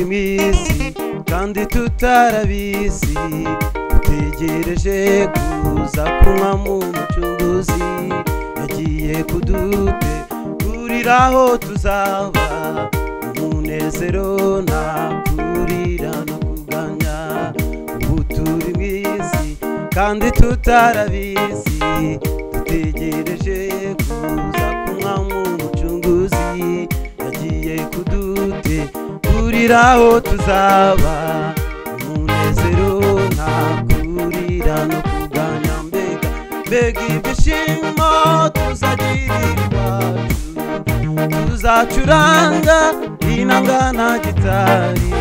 mwisi kandi tutarabizi dutegereje kuza kumwami umucunguzi yagiye kuduteguriraho tuzaba umunezero nta kurira no kuganya ubu turi mwisi kandi tutarabizi dutegereje kuza kumwami umucunguzi yagiye kuduteguriraho tuzaba umunezero nta kurira no kuganya mbega ibyishimo tuzagirirwa tuzacuranga inanga na gitari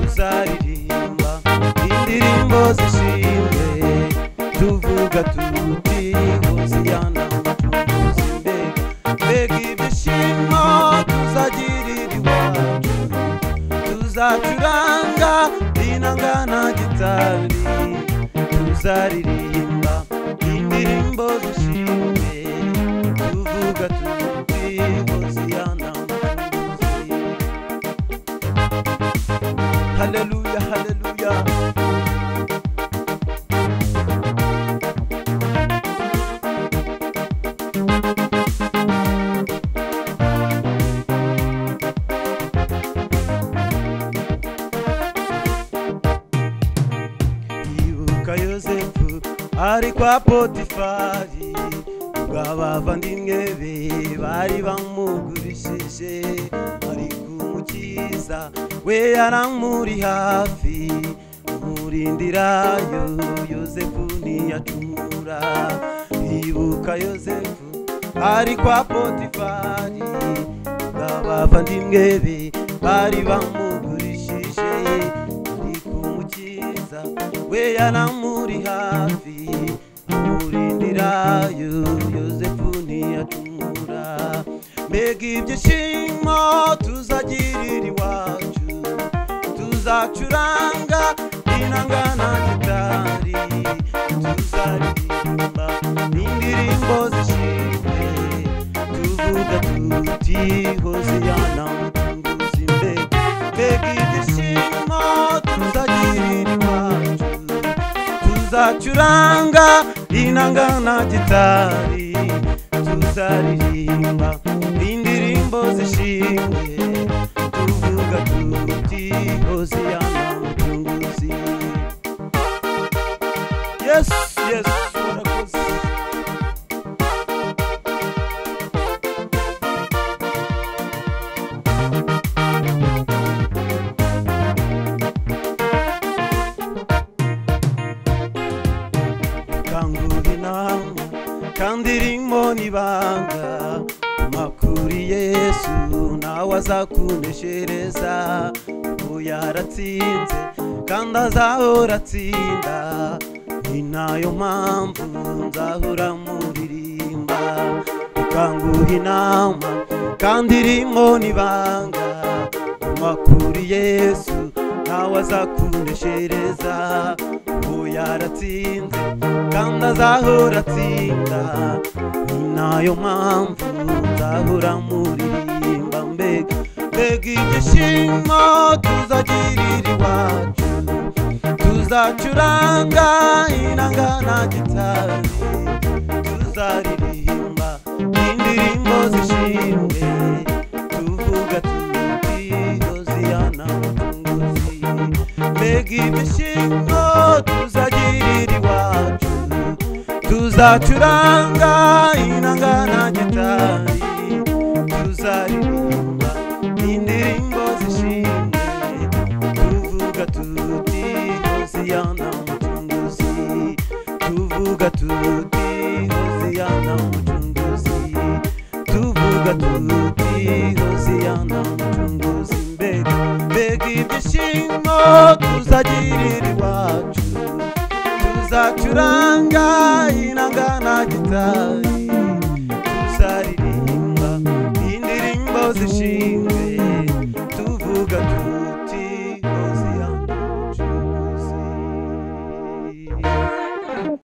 tuzaririmba indirimbo zishimwe tuvuga tuti hoziyana umucunguzi mbega ibyishimo tuzagirirwa tuzacuranga inanga na gitari tuzaririmba indirimbo zishimwe tuvuga tuti hoziyana umucunguzi. Haleluya, haleluya. Yosefu ari kwa Potifari bw'abavandimwe be bari bamugurishije ariko umukiza we yaramuri hafi umurindirayo Yosefu ntiyacumura. Ibuka Yosefu ari kwa Potifari bw'abavandimwe be bari bamugurishije ariko umukiza we yaramuri hafi umurindirayo Yosefu ntiyacumura. Mbega ibyishimo tuzagirira iwacu tuzacuranga inanga na gitari tuzaririmba indirimbo zishimwe tuvuga tuti hoziyana umucunguzi. Mbega ibyishimo tuzagirira iwacu tuzacuranga inanga na gitari tuzaririmba indirimbo zishimwe tuvuga tuti hoziyana umucunguzi. Yes, yes, warakoze. kandi ririmo nibanga makuri Yesu nawe azakuneshereza ubu yaratsinze kandi azahora atsinda ni nayo mpamvu nzahora muririmba. Ukanguha inama kandi ririmo nibanga makuri Yesu nawe azakuneshereza ubu yaratsinze kandi azahora atsinda ni nayo mpamvu nzahora muririmba. Mbega ibyishimo tuzagirira iwacu tuzacuranga inanga na gitari tuzaririmba indirimbo zishimwe tuvuga tuti hoziyana umucunguzi. Mbega ibyishimo tuzagirira iwacu tuzacuranga inanga na gitari tuzaririmba indirimbo zishimwe tuvuga tuti hoziyana umucunguzi tuvuga tuti hoziyana umucunguzi tuvuga tuti hoziyana umucunguzi. Mbega ibyishimo tuzagirira iwacu tuzacuranga inanga na gitari tuzaririmba indirimbo zishimwe